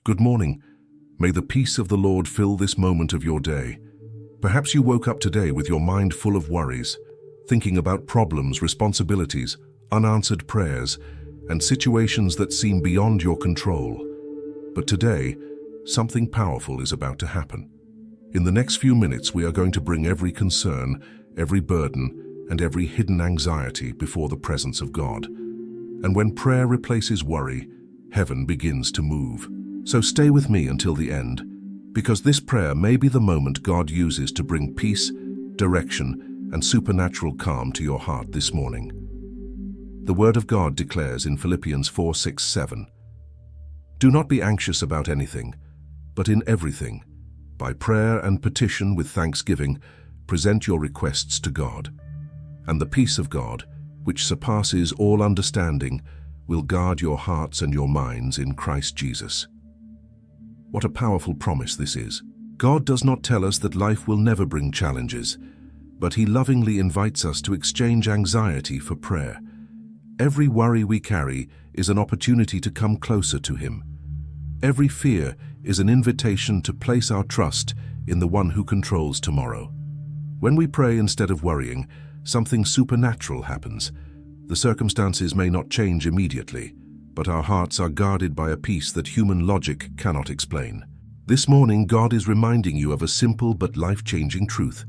Good morning. May the peace of the Lord fill this moment of your day. Perhaps you woke up today with your mind full of worries, thinking about problems, responsibilities, unanswered prayers, and situations that seem beyond your control. But today, something powerful is about to happen. In the next few minutes, we are going to bring every concern, every burden, and every hidden anxiety before the presence of God. And when prayer replaces worry, heaven begins to move. So stay with me until the end, because this prayer may be the moment God uses to bring peace, direction, and supernatural calm to your heart this morning. The Word of God declares in Philippians 4:6-7, "Do not be anxious about anything, but in everything, by prayer and petition with thanksgiving, present your requests to God. And the peace of God, which surpasses all understanding, will guard your hearts and your minds in Christ Jesus." What a powerful promise this is. God does not tell us that life will never bring challenges, but He lovingly invites us to exchange anxiety for prayer. Every worry we carry is an opportunity to come closer to Him. Every fear is an invitation to place our trust in the One who controls tomorrow. When we pray instead of worrying, something supernatural happens. The circumstances may not change immediately, but our hearts are guarded by a peace that human logic cannot explain. This morning, God is reminding you of a simple but life-changing truth.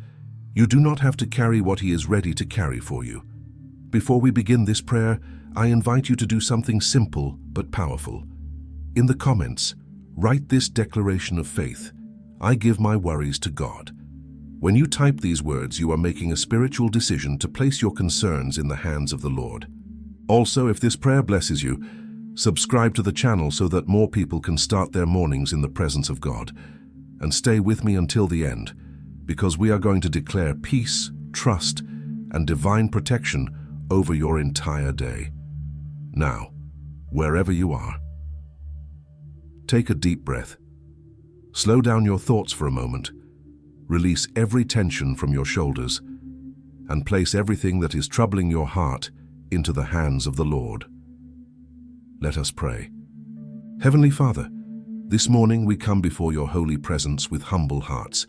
You do not have to carry what He is ready to carry for you. Before we begin this prayer, I invite you to do something simple but powerful. In the comments, write this declaration of faith: "I give my worries to God." When you type these words, you are making a spiritual decision to place your concerns in the hands of the Lord. Also, if this prayer blesses you, subscribe to the channel so that more people can start their mornings in the presence of God. And stay with me until the end, because we are going to declare peace, trust, and divine protection over your entire day. Now, wherever you are, take a deep breath. Slow down your thoughts for a moment. Release every tension from your shoulders and place everything that is troubling your heart into the hands of the Lord. Let us pray. Heavenly Father, this morning we come before your holy presence with humble hearts,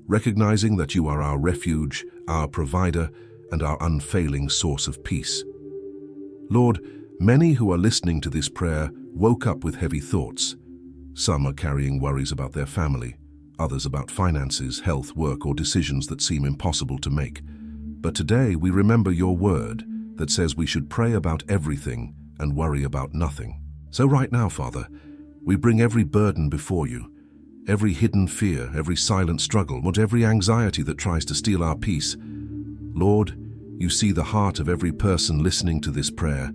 recognizing that you are our refuge, our provider, and our unfailing source of peace. Lord, many who are listening to this prayer woke up with heavy thoughts. Some are carrying worries about their family, others about finances, health, work, or decisions that seem impossible to make. But today we remember your word that says we should pray about everything and worry about nothing. So right now, Father, we bring every burden before you, every hidden fear, every silent struggle, and every anxiety that tries to steal our peace. Lord, you see the heart of every person listening to this prayer.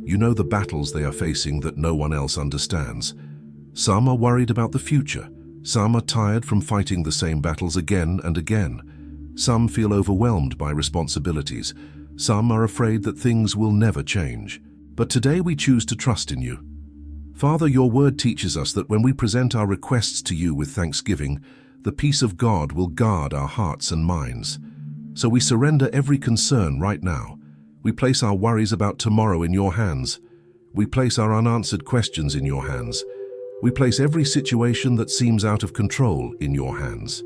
You know the battles they are facing that no one else understands. Some are worried about the future. Some are tired from fighting the same battles again and again. Some feel overwhelmed by responsibilities. Some are afraid that things will never change. But today we choose to trust in you. Father, your word teaches us that when we present our requests to you with thanksgiving, the peace of God will guard our hearts and minds. So we surrender every concern right now. We place our worries about tomorrow in your hands. We place our unanswered questions in your hands. We place every situation that seems out of control in your hands.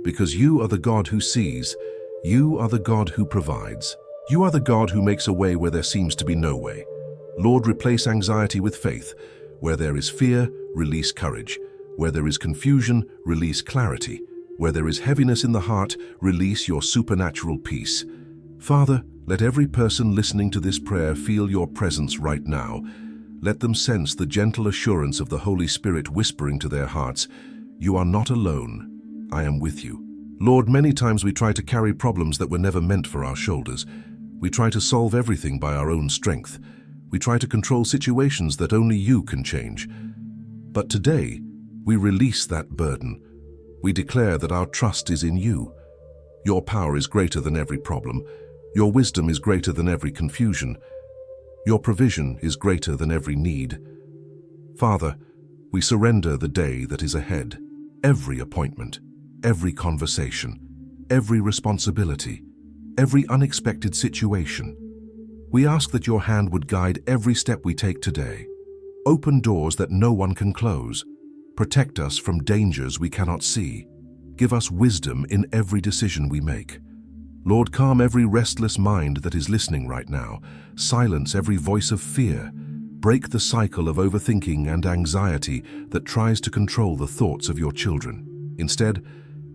Because you are the God who sees. You are the God who provides. You are the God who makes a way where there seems to be no way. Lord, replace anxiety with faith. Where there is fear, release courage. Where there is confusion, release clarity. Where there is heaviness in the heart, release your supernatural peace. Father, let every person listening to this prayer feel your presence right now. Let them sense the gentle assurance of the Holy Spirit whispering to their hearts, "You are not alone. I am with you." Lord, many times we try to carry problems that were never meant for our shoulders. We try to solve everything by our own strength. We try to control situations that only you can change. But today, we release that burden. We declare that our trust is in you. Your power is greater than every problem. Your wisdom is greater than every confusion. Your provision is greater than every need. Father, we surrender the day that is ahead. Every appointment, every conversation, every responsibility, every unexpected situation. We ask that your hand would guide every step we take today. Open doors that no one can close. Protect us from dangers we cannot see. Give us wisdom in every decision we make. Lord, calm every restless mind that is listening right now. Silence every voice of fear. Break the cycle of overthinking and anxiety that tries to control the thoughts of your children. Instead,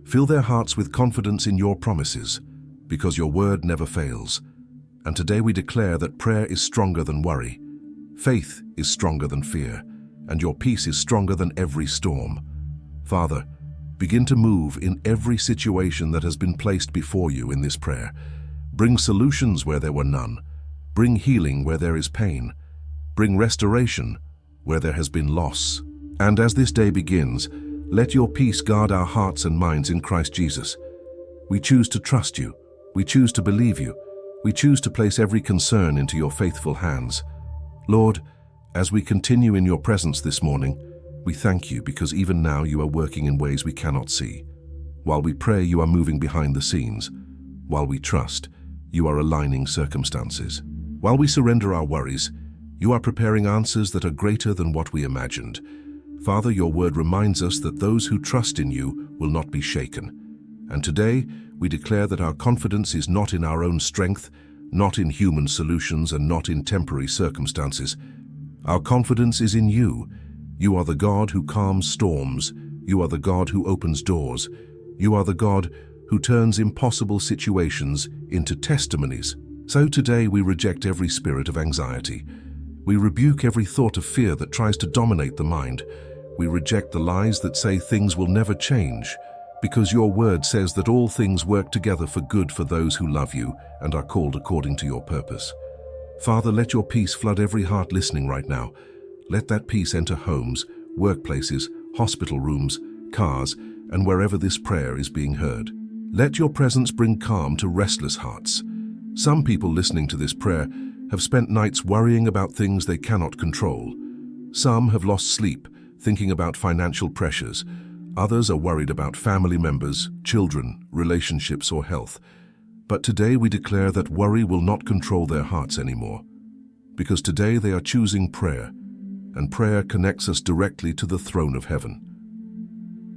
fill their hearts with confidence in your promises, because your word never fails. And today we declare that prayer is stronger than worry, faith is stronger than fear, and your peace is stronger than every storm. Father, begin to move in every situation that has been placed before you in this prayer. Bring solutions where there were none. Bring healing where there is pain. Bring restoration where there has been loss. And as this day begins, let your peace guard our hearts and minds in Christ Jesus. We choose to trust you. We choose to believe you. We choose to place every concern into your faithful hands. Lord, as we continue in your presence this morning, we thank you because even now you are working in ways we cannot see. While we pray, you are moving behind the scenes. While we trust, you are aligning circumstances. While we surrender our worries, you are preparing answers that are greater than what we imagined. Father, your word reminds us that those who trust in you will not be shaken. And today, we declare that our confidence is not in our own strength, not in human solutions, and not in temporary circumstances. Our confidence is in you. You are the God who calms storms. You are the God who opens doors. You are the God who turns impossible situations into testimonies. So today we reject every spirit of anxiety. We rebuke every thought of fear that tries to dominate the mind. We reject the lies that say things will never change, because your word says that all things work together for good for those who love you and are called according to your purpose. Father, let your peace flood every heart listening right now. Let that peace enter homes, workplaces, hospital rooms, cars, and wherever this prayer is being heard. Let your presence bring calm to restless hearts. Some people listening to this prayer have spent nights worrying about things they cannot control. Some have lost sleep, thinking about financial pressures. Others are worried about family members, children, relationships, or health. But today we declare that worry will not control their hearts anymore, because today they are choosing prayer, and prayer connects us directly to the throne of heaven.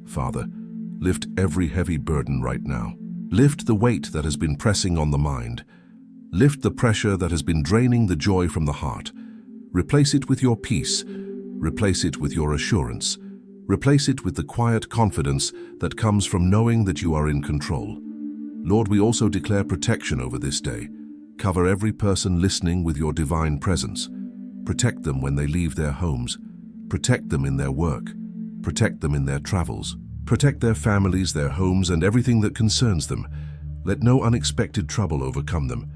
Father, lift every heavy burden right now. Lift the weight that has been pressing on the mind. Lift the pressure that has been draining the joy from the heart. Replace it with your peace. Replace it with your assurance. Replace it with the quiet confidence that comes from knowing that you are in control. Lord, we also declare protection over this day. Cover every person listening with your divine presence. Protect them when they leave their homes. Protect them in their work. Protect them in their travels. Protect their families, their homes, and everything that concerns them. Let no unexpected trouble overcome them.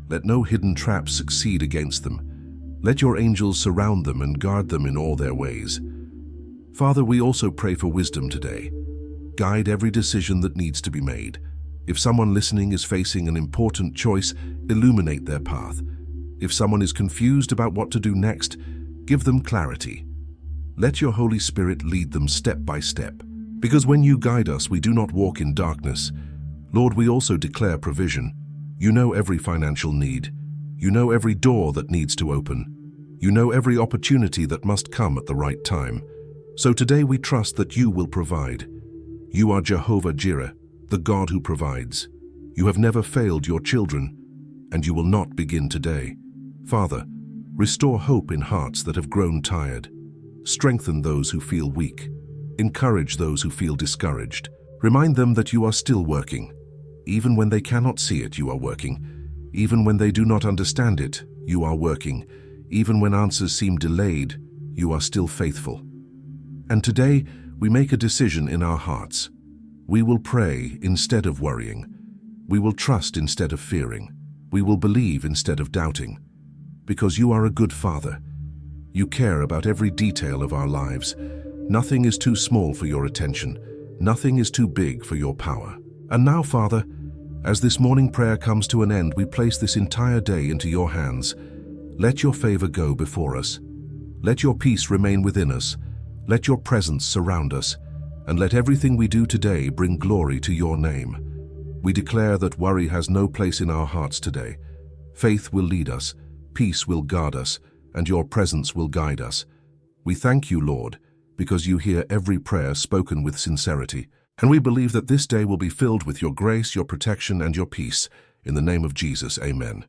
Let no hidden traps succeed against them. Let your angels surround them and guard them in all their ways. Father, we also pray for wisdom today. Guide every decision that needs to be made. If someone listening is facing an important choice, illuminate their path. If someone is confused about what to do next, give them clarity. Let your Holy Spirit lead them step by step. Because when you guide us, we do not walk in darkness. Lord, we also declare provision. You know every financial need. You know every door that needs to open. You know every opportunity that must come at the right time. So today we trust that you will provide. You are Jehovah Jireh, the God who provides. You have never failed your children, and you will not begin today. Father, restore hope in hearts that have grown tired. Strengthen those who feel weak. Encourage those who feel discouraged. Remind them that you are still working. Even when they cannot see it, you are working. Even when they do not understand it, you are working. Even when answers seem delayed, you are still faithful. And today, we make a decision in our hearts. We will pray instead of worrying. We will trust instead of fearing. We will believe instead of doubting. Because you are a good Father. You care about every detail of our lives. Nothing is too small for your attention. Nothing is too big for your power. And now, Father, as this morning prayer comes to an end, we place this entire day into your hands. Let your favor go before us. Let your peace remain within us. Let your presence surround us. And let everything we do today bring glory to your name. We declare that worry has no place in our hearts today. Faith will lead us, peace will guard us, and your presence will guide us. We thank you, Lord, because you hear every prayer spoken with sincerity. And we believe that this day will be filled with your grace, your protection, and your peace. In the name of Jesus, amen.